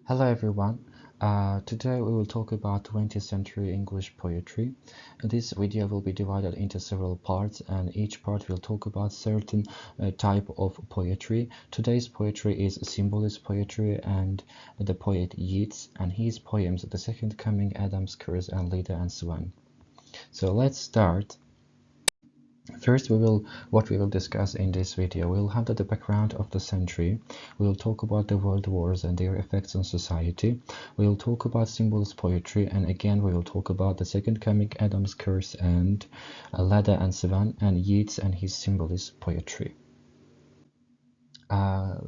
Hello everyone. Today we will talk about 20th century English poetry. This video will be divided into several parts, and each part will talk about certain type of poetry. Today's poetry is symbolist poetry and the poet Yeats and his poems The Second Coming, Adam's Curse and Leda and Swan. So let's start. First, what we will discuss in this video. We will have the background of the century. We will talk about the world wars and their effects on society. We will talk about symbolist poetry, and again we will talk about the Second Coming, Adam's Curse, and Leda and Swan, and Yeats and his symbolist poetry.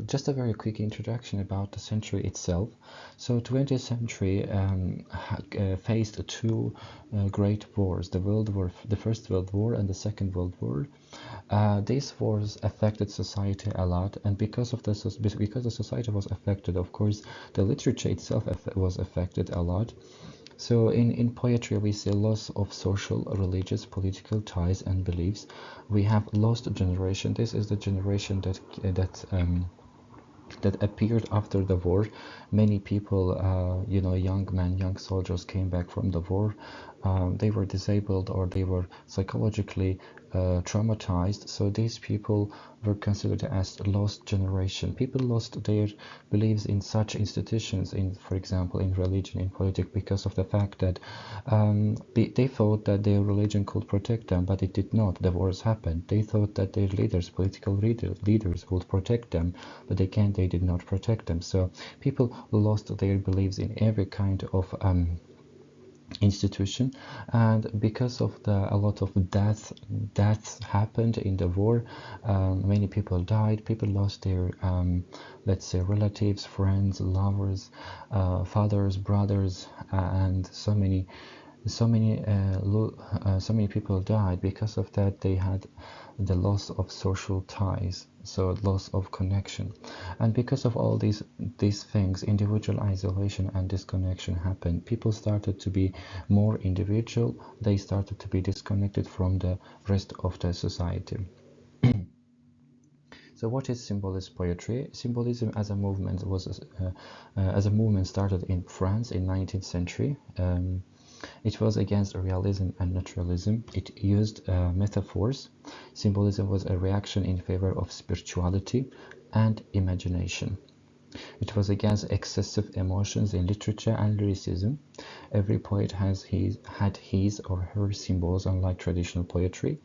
Just a very quick introduction about the century itself. So 20th century faced two great wars, the First World War and the Second World War. These wars affected society a lot, and because the society was affected, of course, the literature itself was affected a lot. So in poetry we see loss of social, religious, political ties and beliefs. We have lost a generation. This is the generation that appeared after the war. Many people, young men, young soldiers came back from the war. They were disabled or they were psychologically traumatized. So these people were considered as lost generation. People lost their beliefs in such institutions, for example, in religion, in politics, because of the fact that they thought that their religion could protect them, but it did not. The wars happened. They thought that their political leaders would protect them, but they did not protect them. So people lost their beliefs in every kind of institution, and because of a lot of deaths happened in the war. Many people died. People lost their let's say relatives, friends, lovers, fathers, brothers, and so many people died. Because of that, they had the loss of social ties, so loss of connection. And because of all these things, individual isolation and disconnection happened. People started to be more individual. They started to be disconnected from the rest of the society. So what is symbolist poetry? Symbolism as a movement started in France in 19th century. It was against realism and naturalism. It used metaphors. Symbolism was a reaction in favor of spirituality and imagination. It was against excessive emotions in literature and lyricism. Every poet had his or her symbols, unlike traditional poetry.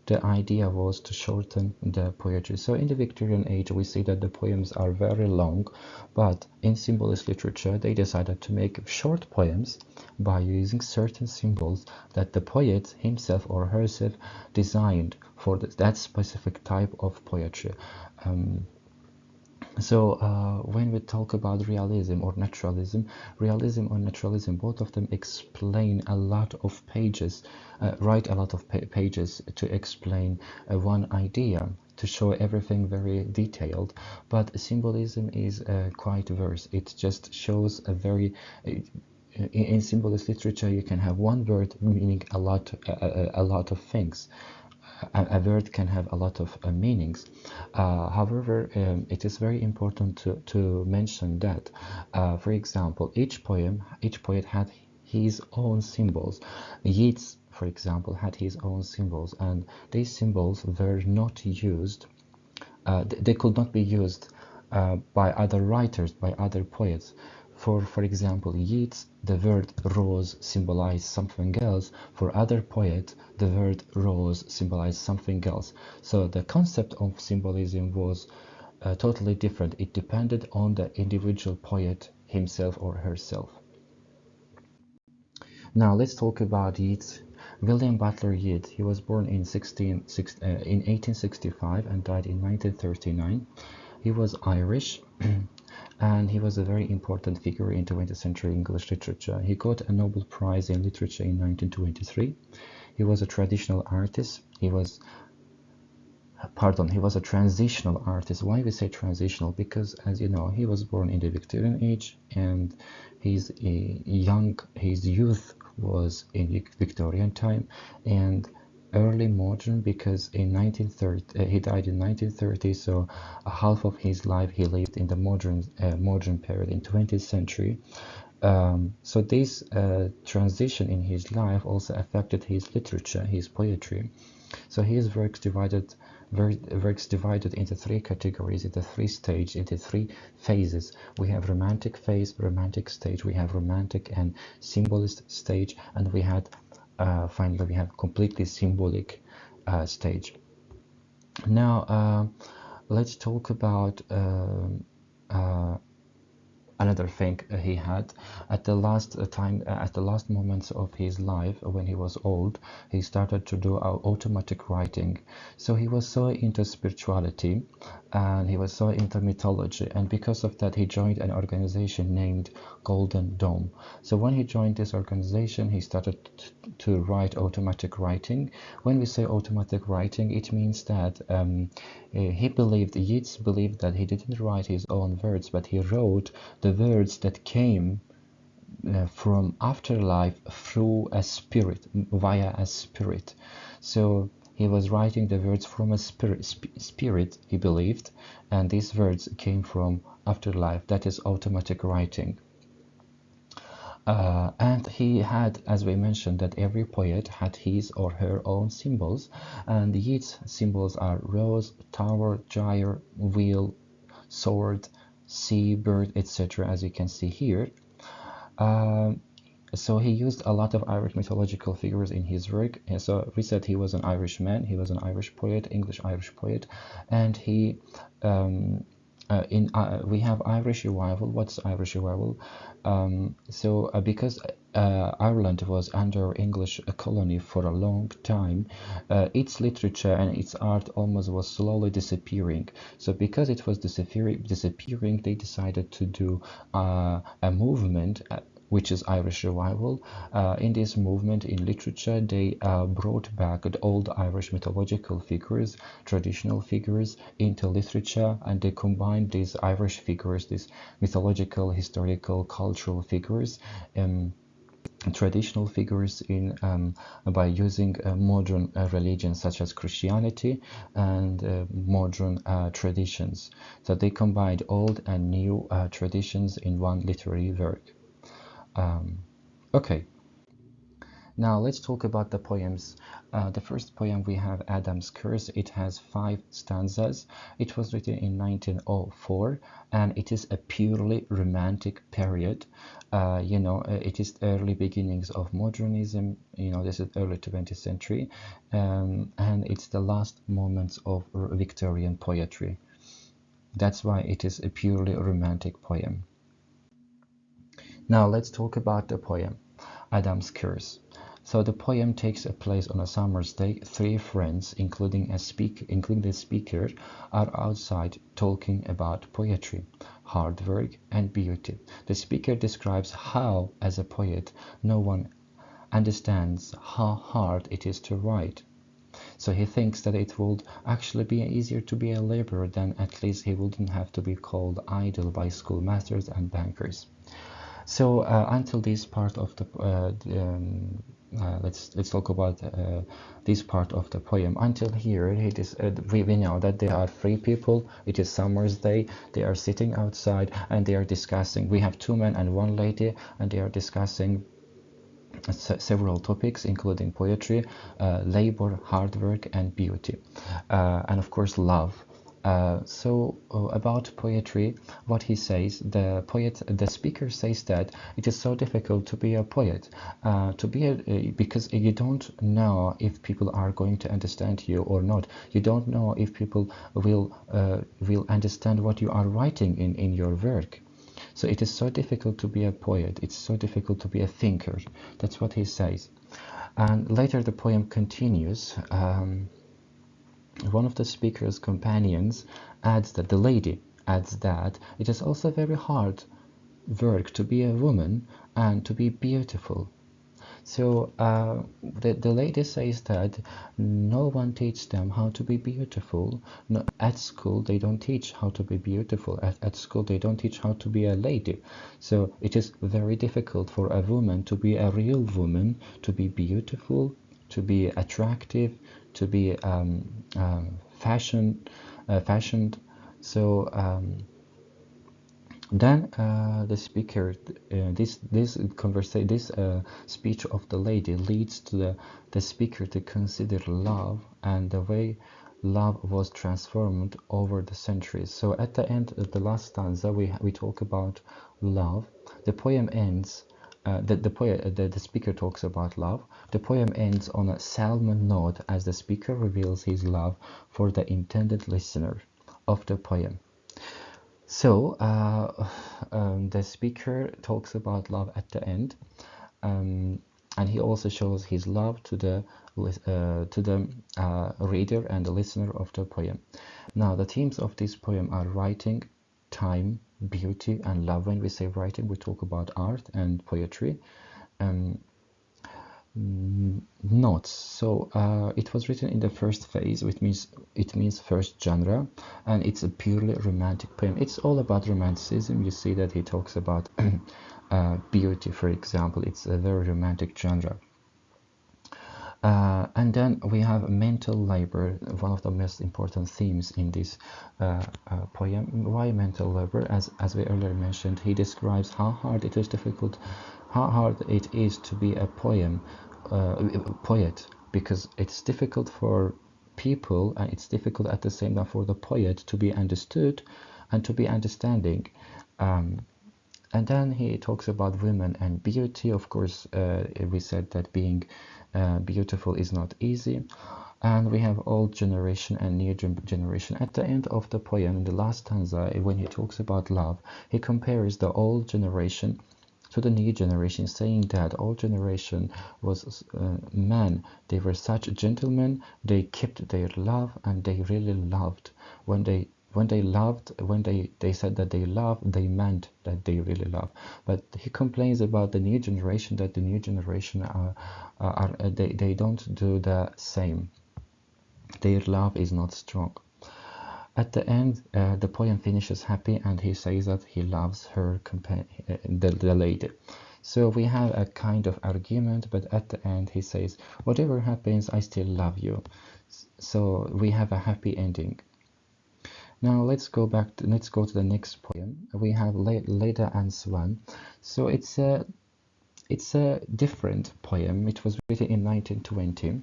The idea was to shorten the poetry. So in the Victorian age, we see that the poems are very long, but in symbolist literature, they decided to make short poems by using certain symbols that the poet himself or herself designed for that specific type of poetry. When we talk about realism or naturalism, both of them explain a lot of pages, write a lot of pages to explain one idea, to show everything very detailed. But symbolism is quite verse. It just shows a very in symbolist literature, you can have one word meaning a lot of things. A word can have a lot of meanings. However, it is very important to mention that, for example, each poet had his own symbols. Yeats, for example, had his own symbols, and these symbols were not used. They could not be used by other writers, by other poets. For example, Yeats, the word rose symbolized something else. For other poets, the word rose symbolized something else. So the concept of symbolism was totally different. It depended on the individual poet himself or herself. Now let's talk about Yeats. William Butler Yeats. He was born in 1865 and died in 1939. He was Irish. And he was a very important figure in 20th century English literature. He got a Nobel Prize in Literature in 1923. He was a traditional artist. He was a transitional artist. Why we say transitional? Because, as you know, he was born in the Victorian age, and his youth was in Victorian time, and early modern because in 1930 he died in 1930, so half of his life he lived in the modern period in 20th century. So this transition in his life also affected his literature, his poetry. So his works divided into three categories, into three stages, into three phases. We have romantic phase, romantic stage, we have romantic and symbolist stage, and we had finally we have completely symbolic stage. Now let's talk about another thing he had at the last at the last moments of his life. When he was old, he started to do automatic writing. So he was so into spirituality and he was so into mythology, and because of that he joined an organization named Golden Dome. So when he joined this organization, he started to write automatic writing. When we say automatic writing, it means that Yeats believed that he didn't write his own words, but he wrote the words that came from afterlife through a spirit, via a spirit. So he was writing the words from a spirit, he believed, and these words came from afterlife. That is automatic writing. And he had, as we mentioned, that every poet had his or her own symbols, and Yeats' symbols are rose, tower, gyre, wheel, sword, sea, bird, etc., as you can see here. So he used a lot of Irish mythological figures in his work. And so we said he was an Irishman, he was an Irish poet, English Irish poet, and he we have Irish revival. What's Irish revival? Because Ireland was under English colony for a long time, its literature and its art almost was slowly disappearing. So because it was disappearing, they decided to do a movement, which is Irish revival. In this movement in literature, they brought back the old Irish mythological figures, traditional figures, into literature, and they combined these Irish figures, these mythological, historical, cultural figures, traditional figures in by using modern religions such as Christianity and modern traditions. So they combined old and new traditions in one literary work. Okay, now let's talk about the poems. The first poem we have Adam's Curse. It has 5 stanzas. It was written in 1904 and it is a purely romantic period. It is early beginnings of modernism. This is early 20th century, and it's the last moments of Victorian poetry. That's why it is a purely romantic poem. Now let's talk about the poem, Adam's Curse. So the poem takes place on a summer's day. 3 friends, including the speaker, are outside talking about poetry, hard work, and beauty. The speaker describes how, as a poet, no one understands how hard it is to write. So he thinks that it would actually be easier to be a laborer, then at least he wouldn't have to be called idle by schoolmasters and bankers. So until this part of the let's talk about this part of the poem. Until here, we know that there are 3 people. It is summer's day. They are sitting outside and they are discussing. We have 2 men and 1 lady, and they are discussing several topics, including poetry, labor, hard work, and beauty, and of course love. About poetry, what he says, the speaker says that it is so difficult to be a poet, because you don't know if people are going to understand you or not. You don't know if people will understand what you are writing in your work. So it is so difficult to be a poet. It's so difficult to be a thinker. That's what he says. And later the poem continues. One of the speaker's companions adds that it is also very hard work to be a woman and to be beautiful. So the lady says that no one teaches them how to be beautiful. No, at school they don't teach how to be beautiful. At school they don't teach how to be a lady. So it is very difficult for a woman to be a real woman, to be beautiful, to be attractive, to be fashioned. So then the speaker, this speech of the lady leads to the speaker to consider love and the way love was transformed over the centuries. So at the end of the last stanza, we talk about love. The poem ends. The speaker talks about love. The poem ends on a solemn note as the speaker reveals his love for the intended listener of the poem. So the speaker talks about love at the end, and he also shows his love to the reader and the listener of the poem. Now the themes of this poem are writing, time, beauty, and love. When we say writing, we talk about art and poetry. Notes. So it was written in the first phase, which means it means first genre, and it's a purely romantic poem. It's all about romanticism. You see that he talks about beauty, for example. It's a very romantic genre. And then we have mental labor, one of the most important themes in this poem. Why mental labor? As we earlier mentioned, he describes how hard it is to be a poet, because it's difficult for people, and it's difficult at the same time for the poet to be understood and to be understanding. And then he talks about women and beauty. Of course, we said that being beautiful is not easy. And we have old generation and new generation. At the end of the poem, in the last stanza, when he talks about love, he compares the old generation to the new generation, saying that old generation was men. They were such gentlemen. They kept their love, and they really loved. When they said that they love, they meant that they really love. But he complains about the new generation, that the new generation they don't do the same. Their love is not strong. At the end, the poem finishes happy, and he says that he loves her the lady. So we have a kind of argument, but at the end he says, whatever happens, I still love you. So we have a happy ending. Now let's go to the next poem. We have Leda and Swan. So it's a different poem. It was written in 1920.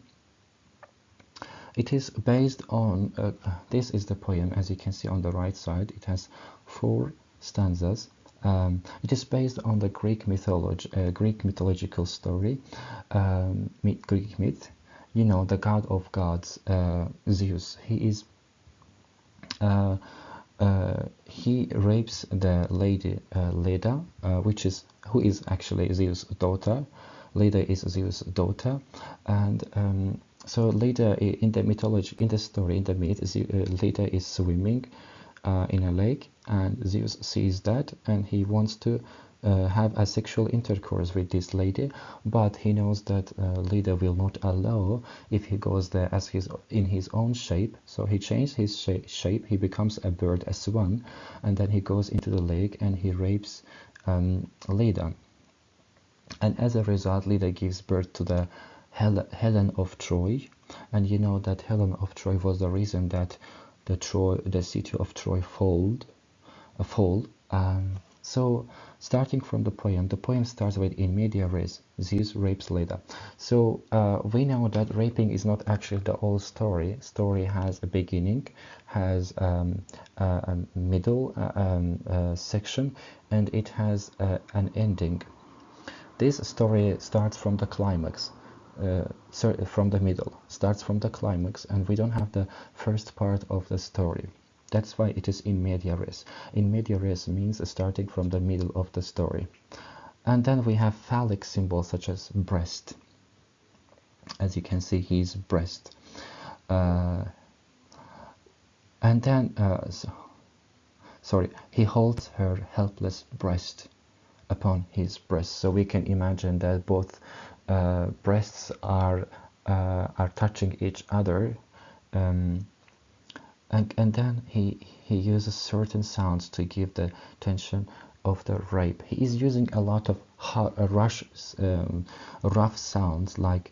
It is based on, this is the poem, as you can see on the right side. It has 4 stanzas. It is based on the Greek mythological story, Greek myth. You know, the god of gods, Zeus. He rapes the lady Leda, who is actually Zeus' daughter. Leda is Zeus' daughter, and so Leda, in the mythology, in the story, in the myth, Leda is swimming in a lake, and Zeus sees that, and he wants to have a sexual intercourse with this lady, but he knows that Leda will not allow if he goes there in his own shape. So he changes his shape. He becomes a bird, a swan, and then he goes into the lake and he rapes Leda. And as a result, Leda gives birth to the Helen of Troy, and you know that Helen of Troy was the reason that the city of Troy fall. So starting from the poem starts with in media res, Zeus rapes Leda. So we know that raping is not actually the whole story. Story has a beginning, has a middle section, and it has an ending. This story starts from the climax. From the middle, starts from the climax, and we don't have the first part of the story. That's why it is in media res. In media res means starting from the middle of the story. And then we have phallic symbols such as breast. As you can see, his breast. And then, he holds her helpless breast upon his breast. So we can imagine that both breasts are touching each other, and then he uses certain sounds to give the tension of the rape. He is using a lot of rough sounds like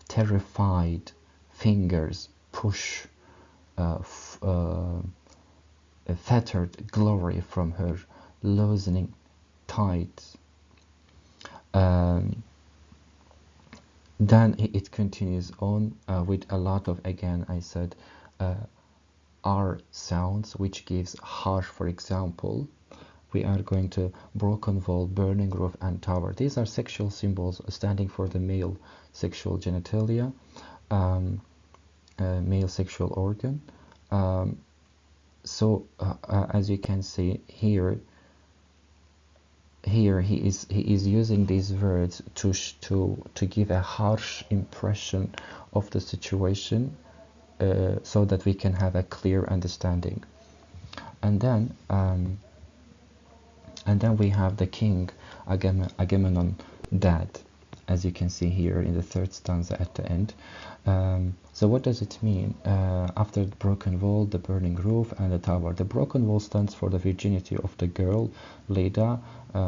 terrified fingers push a fettered glory from her loosening tight. Um, then it continues on with a lot of, again, I said, R sounds, which gives harsh, for example. We are going to broken wall, burning roof, and tower. These are sexual symbols standing for the male sexual genitalia, male sexual organ. So as you can see here, he is using these words to give a harsh impression of the situation, so that we can have a clear understanding. And then we have the king Agamemnon dead, as you can see here in the third stanza at the end. So what does it mean? After the broken wall, the burning roof, and the tower. The broken wall stands for the virginity of the girl Leda,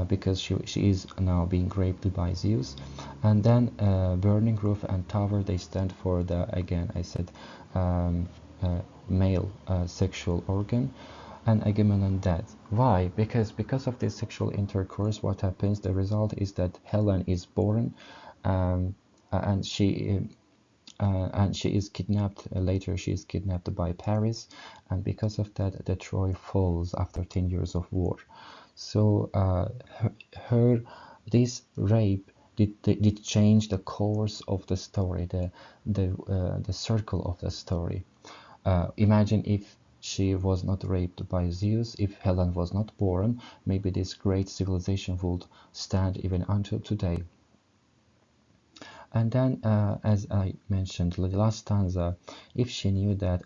because she is now being raped by Zeus. And then burning roof and tower, they stand for the, again I said, male sexual organ. And Agamemnon dead. Why? Because of this sexual intercourse, what happens? The result is that Helen is born, and she is kidnapped. Later, she is kidnapped by Paris, and because of that, the Troy falls after 10 years of war. So this rape did change the course of the story, the circle of the story. Imagine if she was not raped by Zeus, if Helen was not born, maybe this great civilization would stand even until today. And then, as I mentioned, the last stanza, if she knew that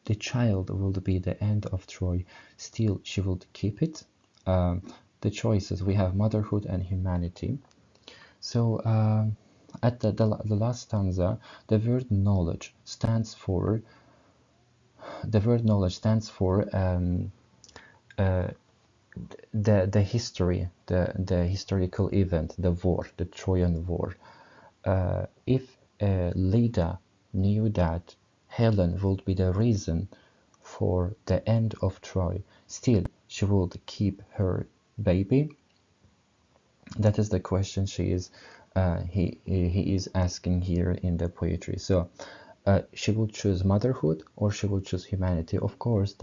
the child would be the end of Troy, still she would keep it. The choices, we have motherhood and humanity. So at the last stanza, the word knowledge stands for the history, the historical event, the war, the Trojan War. If Leda knew that Helen would be the reason for the end of Troy, still she would keep her baby. That is the question he is asking here in the poetry. So she would choose motherhood or she would choose humanity. Of course,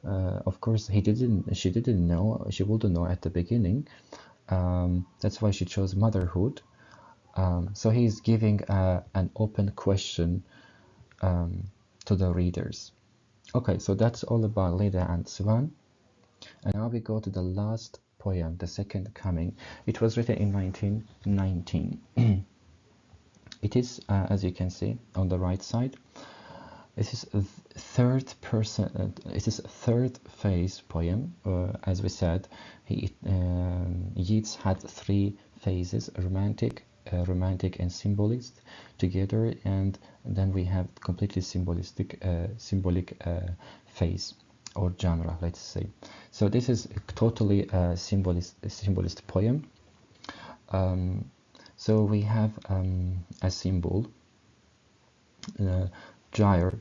she didn't know. She wouldn't know at the beginning. That's why she chose motherhood. So he is giving an open question to the readers. Okay, so that's all about Leda and Swan. And now we go to the last poem, The Second Coming. It was written in 1919. It is, as you can see on the right side, it is a third phase poem. As we said, Yeats had three phases: romantic and symbolist together, and then we have completely symbolic phase or genre, let's say. So this is totally a symbolist poem. So we have a symbol, gyre.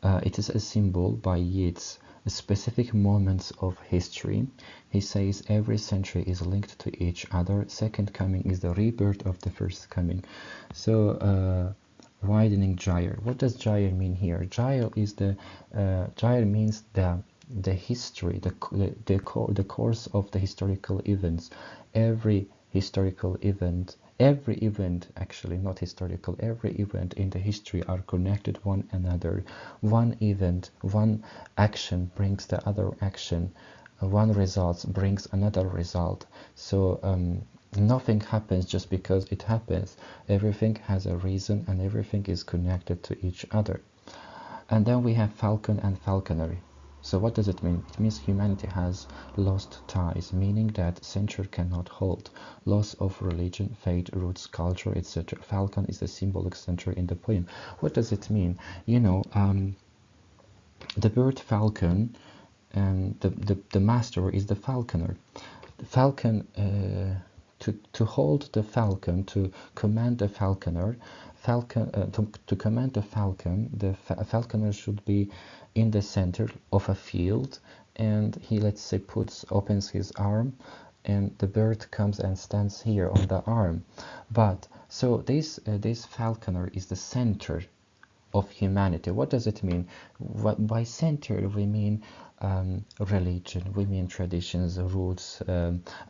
It is a symbol by Yeats, specific moments of history. He says every century is linked to each other. Second coming is the rebirth of the first coming. So widening gyre. What does gyre mean here? Gyre is gyre means the history, the course of the historical events. Every event, actually not historical, every event in the history are connected one another. One event, one action brings the other action. One result brings another result. So nothing happens just because it happens. Everything has a reason and everything is connected to each other. And then we have falcon and falconry. So what does it mean? It means humanity has lost ties, meaning that century cannot hold. Loss of religion, faith, roots, culture, etc. Falcon is the symbolic center in the poem. What does it mean? You know, the bird falcon, and the master is the falconer. The falcon to hold the falcon, to command the falconer, to command the falcon, the falconer should be in the center of a field, and he, let's say, opens his arm, and the bird comes and stands here on the arm. But so this falconer is the center of humanity. What does it mean? By center we mean religion, we mean traditions, roots,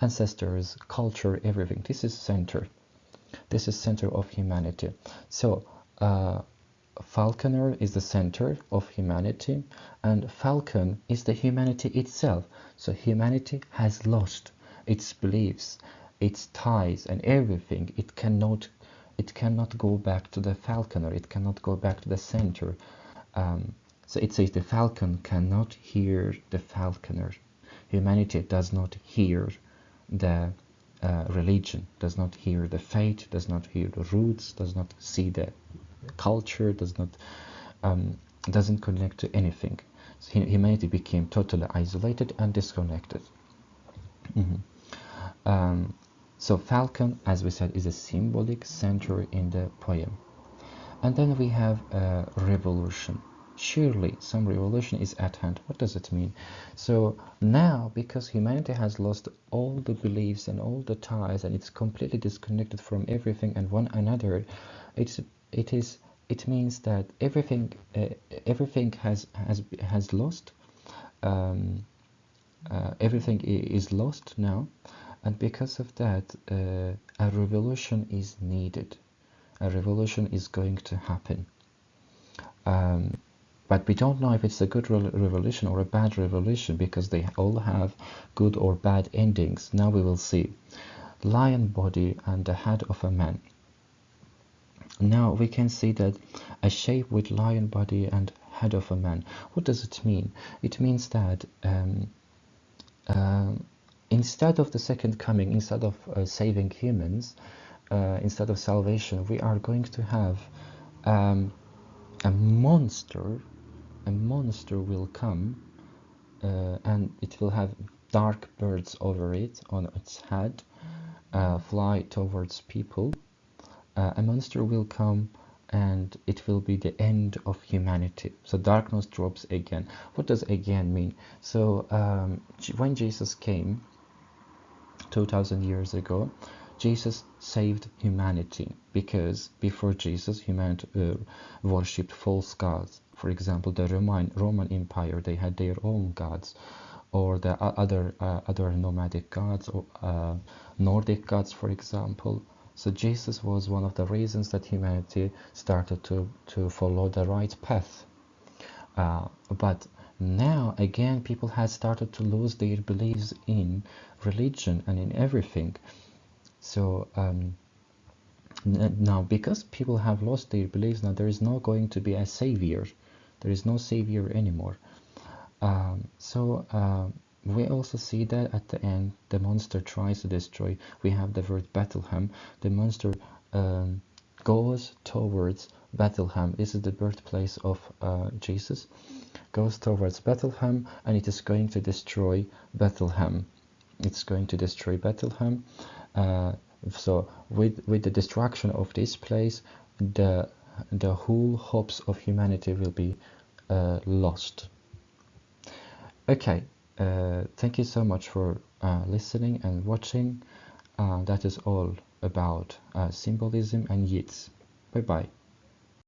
ancestors, culture, everything. This is center. This is center of humanity. So falconer is the center of humanity, and falcon is the humanity itself. So humanity has lost its beliefs, its ties, and everything. It cannot go back to the falconer. It cannot go back to the center. So it says the falcon cannot hear the falconer. Humanity does not hear the religion, does not hear the faith, does not hear the roots, does not see the culture, doesn't connect to anything. So humanity became totally isolated and disconnected. So falcon, as we said, is a symbolic center in the poem. And then we have revolution. Surely some revolution is at hand. What does it mean? So now, because humanity has lost all the beliefs and all the ties, and it's completely disconnected from everything and one another, it means that everything has lost. Everything is lost now, and because of that, a revolution is needed. A revolution is going to happen. But we don't know if it's a good revolution or a bad revolution, because they all have good or bad endings. Now we will see. Lion body and the head of a man. Now we can see that a shape with lion body and head of a man. What does it mean? It means that instead of the second coming, instead of saving humans, instead of salvation, we are going to have a monster. A monster will come, and it will have dark birds over it, on its head, fly towards people. A monster will come, and it will be the end of humanity. So darkness drops again. What does again mean? So when Jesus came 2000 years ago, Jesus saved humanity, because before Jesus, humanity worshipped false gods. For example, the Roman Empire, they had their own gods, or the other nomadic gods, or Nordic gods, for example. So Jesus was one of the reasons that humanity started to follow the right path. But now again, people had started to lose their beliefs in religion and in everything. So now, because people have lost their beliefs, now there is not going to be a savior. There is no savior anymore. We also see that at the end, the monster tries to destroy. We have the word Bethlehem. The monster goes towards Bethlehem. This is the birthplace of Jesus. Goes towards Bethlehem, and it is going to destroy Bethlehem. It's going to destroy Bethlehem. So with the destruction of this place, the whole hopes of humanity will be lost. Okay, thank you so much for listening and watching. That is all about symbolism and Yeats. Bye bye.